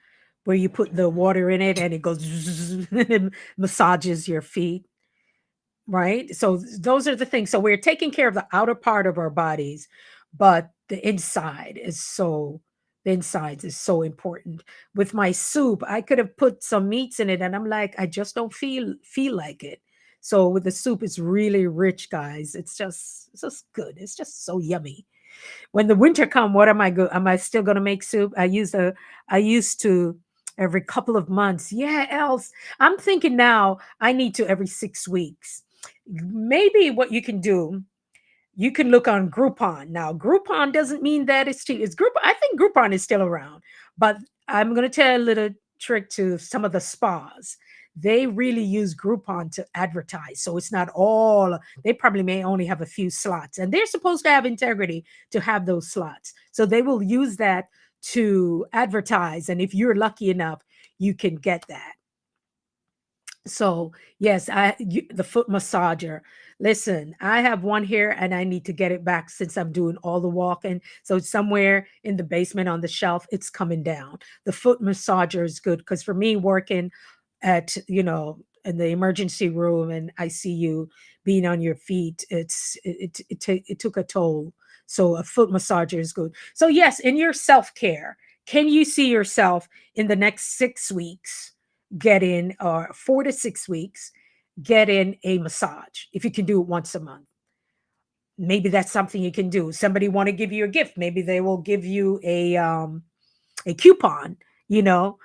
where you put the water in it and it goes and massages your feet, right? So those are the things. So we're taking care of the outer part of our bodies, but the insides is so important. With my soup, I could have put some meats in it, and I'm like, I just don't feel like it. So with the soup, it's really rich, guys. It's just good. It's just so yummy. When the winter come, what am I still going to make soup? I used to every couple of months. Yeah, else I'm thinking now I need to every 6 weeks. Maybe what you can do, you can look on Groupon. Now, Groupon doesn't mean that it's cheap. It's Groupon. I think Groupon is still around, but I'm going to tell a little trick to some of the spas. They really use Groupon to advertise. So it's not all, they probably may only have a few slots, and they're supposed to have integrity to have those slots. So they will use that to advertise. And if you're lucky enough, you can get that. So yes, the foot massager. Listen, I have one here and I need to get it back since I'm doing all the walking. So it's somewhere in the basement on the shelf. It's coming down. The foot massager is good because for me, working at in the emergency room and ICU, being on your feet, it took a toll. So a foot massager is good. So yes, in your self care, can you see yourself in the next 6 weeks? Get in, or 4 to 6 weeks, get in a massage if you can do it once a month. Maybe that's something you can do. Somebody want to give you a gift, maybe they will give you a coupon, you know.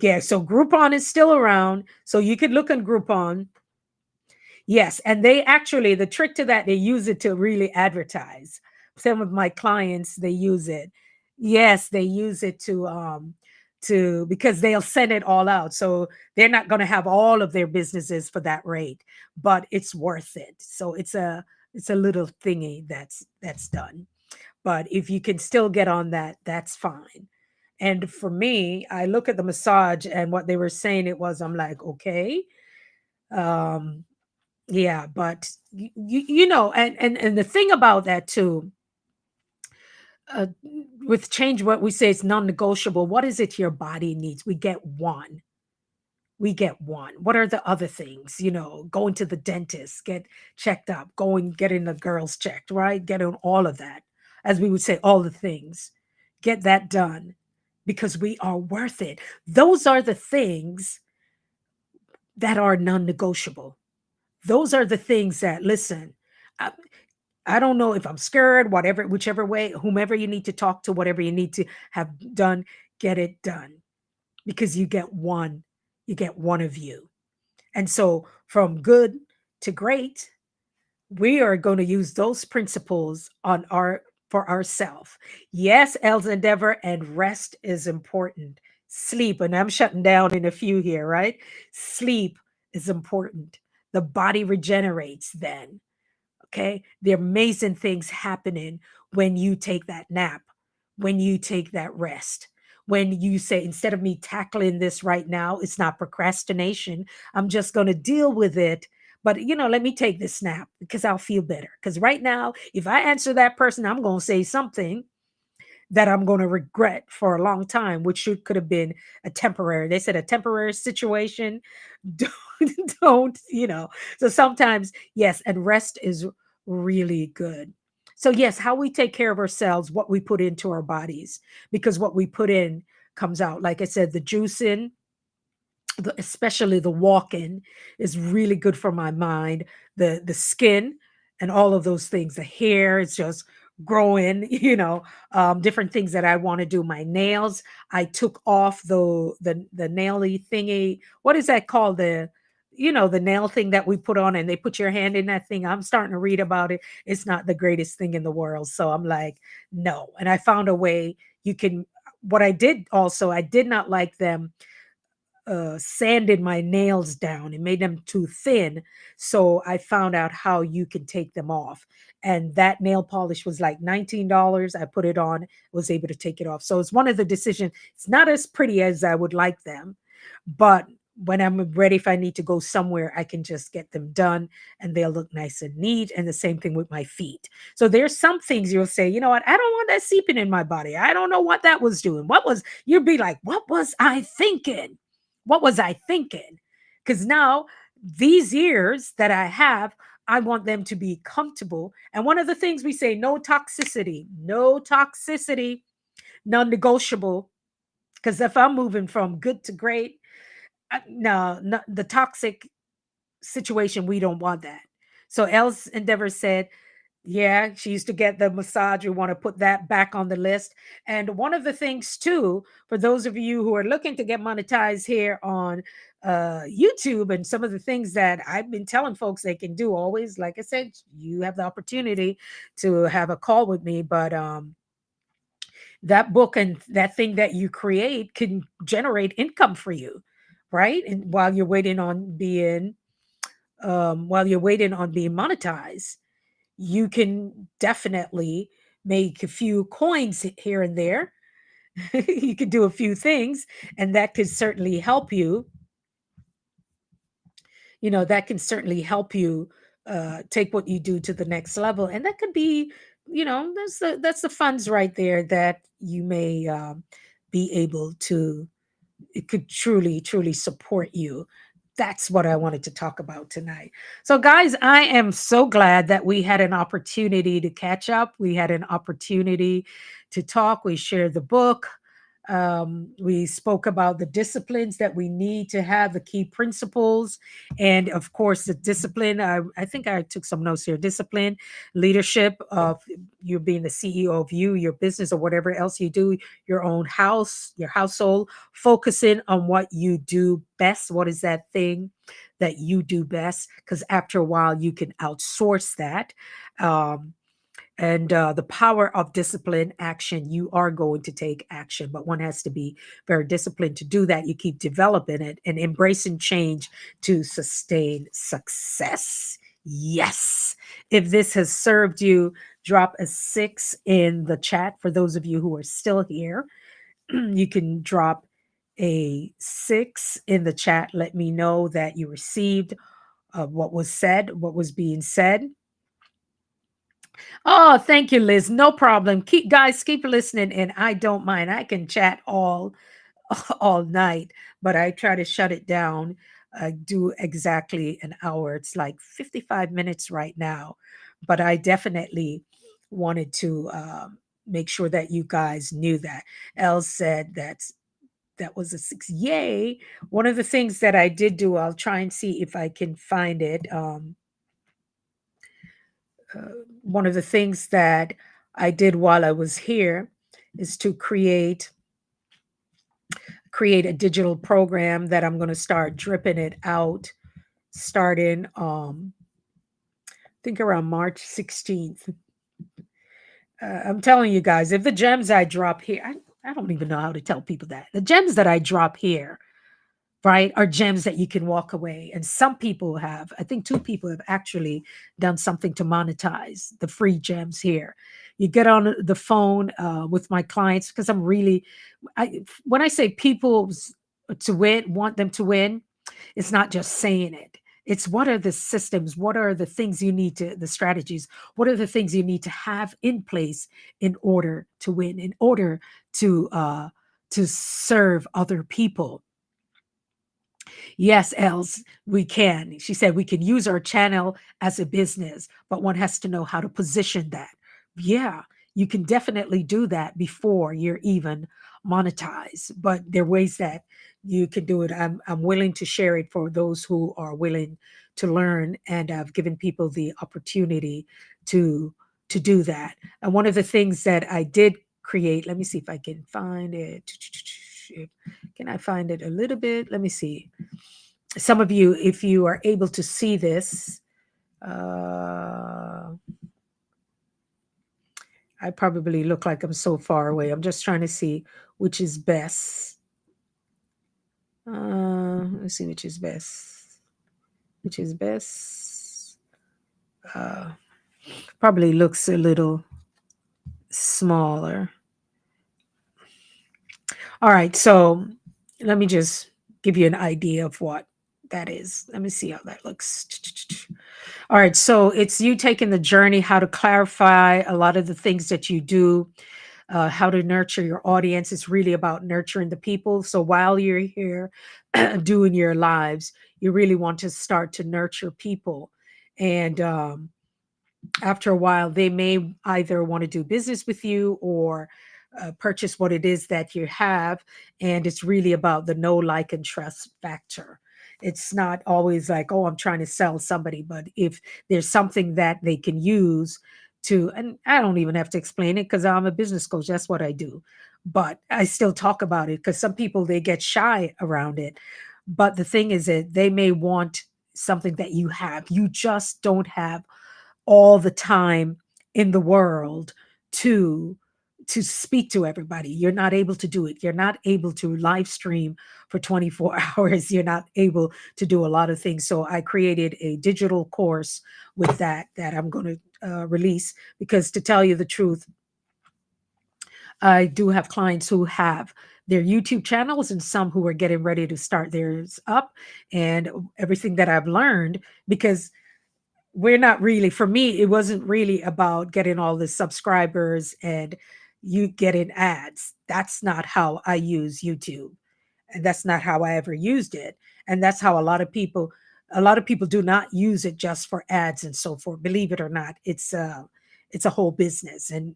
Yeah, so Groupon is still around, so you could look on Groupon. Yes, and they actually, the trick to that, they use it to really advertise. Some of my clients, they use it. Yes, they use it to because they'll send it all out. So they're not going to have all of their businesses for that rate, but it's worth it. So it's a little thingy that's done. But if you can still get on that, that's fine. And for me, I look at the massage and what they were saying it was, I'm like, okay. Um yeah, but and the thing about that too, uh, with change, what we say is non-negotiable. What is it your body needs? We get one. We get one. What are the other things? Going to the dentist, get checked up, going getting the girls checked, right? Getting all of that, as we would say, all the things. Get that done because we are worth it. Those are the things that are non-negotiable. Those are the things that, listen, I, I don't know if I'm scared, whatever, whichever way, whomever you need to talk to, whatever you need to have done, get it done because you get one of you. And so from good to great, we are going to use those principles on our for ourselves. Yes, El's endeavor and rest is important. Sleep, and I'm shutting down in a few here, right? Sleep is important. The body regenerates then. Okay. The amazing things happening when you take that nap, when you take that rest, when you say, instead of me tackling this right now, it's not procrastination. I'm just going to deal with it. But, let me take this nap because I'll feel better. Because right now, if I answer that person, I'm going to say something that I'm going to regret for a long time, which could have been a temporary. They said a temporary situation. Don't. So sometimes, yes, and rest is really good. So, yes, how we take care of ourselves, what we put into our bodies, because what we put in comes out. Like I said, the juicing, especially the walking, is really good for my mind. The skin and all of those things. The hair is just growing. Different things that I want to do. My nails, I took off the naily thingy. What is that called? The nail thing that we put on and they put your hand in that thing. I'm starting to read about it. It's not the greatest thing in the world. So I'm like, no. And I found a way you can. What I did also, I did not like them sanded my nails down and made them too thin. So I found out how you can take them off. And that nail polish was like $19. I put it on, was able to take it off. So it's one of the decisions. It's not as pretty as I would like them, but when I'm ready, if I need to go somewhere, I can just get them done and they'll look nice and neat. And the same thing with my feet. So there's some things you'll say, you know what? I don't want that seeping in my body. I don't know what that was doing. You'd be like, what was I thinking? What was I thinking? Because now these ears that I have, I want them to be comfortable. And one of the things we say, no toxicity, non negotiable. Because if I'm moving from good to great, no, the toxic situation, we don't want that. So Elle's Endeavor said, yeah, she used to get the massage. We want to put that back on the list. And one of the things, too, for those of you who are looking to get monetized here on YouTube, and some of the things that I've been telling folks they can do always, like I said, you have the opportunity to have a call with me. But that book and that thing that you create can generate income for you, right? And while you're waiting on being monetized, you can definitely make a few coins here and there. You could do a few things, and that could certainly help you. That can certainly help you take what you do to the next level, and that could be, that's the funds right there that you may be able to. It could truly support you. That's what I wanted to talk about tonight. So, guys, I am so glad that we had an opportunity to catch up. We had an opportunity to talk. We shared the book. We spoke about the disciplines that we need to have, the key principles, and of course, the discipline. I think I took some notes here. Discipline, leadership of you being the CEO of you, your business, or whatever else you do, your own house, your household, focusing on what you do best. What is that thing that you do best? Because after a while, you can outsource that. Um, and the power of discipline action, you are going to take action, but one has to be very disciplined to do that. You keep developing it and embracing change to sustain success. Yes. If this has served you, drop a 6 in the chat. For those of you who are still here, you can drop a 6 in the chat. Let me know that you received what was said, what was being said. Oh, thank you, Liz. No problem. Keep listening, and I don't mind. I can chat all night, but I try to shut it down. I do exactly an hour. It's like 55 minutes right now, but I definitely wanted to make sure that you guys knew that. Elle said that was a 6. Yay! One of the things that I did do, I'll try and see if I can find it. One of the things that I did while I was here is to create a digital program that I'm going to start dripping it out starting I think around March 16th. I'm telling you guys, if the gems I drop here, I don't even know how to tell people that. The gems that I drop here, right, are gems that you can walk away. And some people have, I think 2 people have actually done something to monetize the free gems here. You get on the phone with my clients because when I say people to win, want them to win, it's not just saying it. It's what are the systems, what are the things you need to, the strategies, what are the things you need to have in place in order to win, in order to serve other people. Yes, Els, we can. She said we can use our channel as a business, but one has to know how to position that. Yeah, you can definitely do that before you're even monetized, but there are ways that you can do it. I'm willing to share it for those who are willing to learn, and I've given people the opportunity to to do that. And one of the things that I did create, let me see if I can find it. Can I find it a little bit? Let me see. Some of you, if you are able to see this, I probably look like I'm so far away. I'm just trying to see which is best. Let's see which is best. Which is best. Probably looks a little smaller. All right, so let me just give you an idea of what that is. Let me see how that looks. All right, so it's you taking the journey, how to clarify a lot of the things that you do, how to nurture your audience. It's really about nurturing the people. So while you're here doing your lives, you really want to start to nurture people. And after a while, they may either want to do business with you or purchase what it is that you have. And it's really about the know, like, and trust factor. It's not always like, oh, I'm trying to sell somebody, but if there's something that they can use to, and I don't even have to explain it because I'm a business coach, that's what I do. But I still talk about it because some people they get shy around it. But the thing is that they may want something that you have. You just don't have all the time in the world to to speak to everybody. You're not able to do it. You're not able to live stream for 24 hours. You're not able to do a lot of things. So I created a digital course with that I'm going to release because to tell you the truth, I do have clients who have their YouTube channels and some who are getting ready to start theirs up, and everything that I've learned, because we're not really, for me, it wasn't really about getting all the subscribers and you getting ads. That's not how I use YouTube. And that's not how I ever used it. And that's how a lot of people do not use it just for ads and so forth. Believe it or not, it's a whole business. And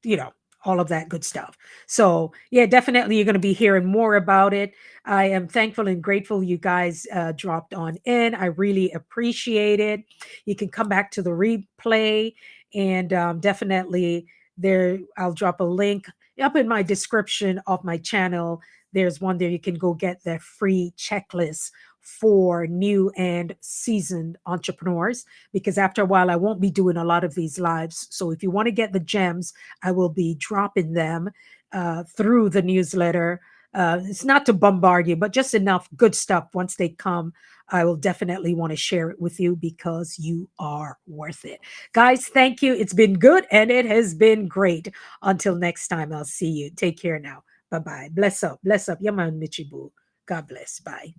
you know, all of that good stuff. So, yeah, definitely you're going to be hearing more about it. I am thankful and grateful you guys dropped on in. I really appreciate it. You can come back to the replay, and definitely there, I'll drop a link up in my description of my channel. There's one there you can go get the free checklist for new and seasoned entrepreneurs, because after a while I won't be doing a lot of these lives. So if you want to get the gems, I will be dropping them through the newsletter. It's not to bombard you, but just enough good stuff. Once they come, I will definitely want to share it with you because you are worth it. Guys, thank you. It's been good and it has been great. Until next time, I'll see you. Take care now. Bye bye. Bless up. Bless up. Yaman Michibu. God bless. Bye.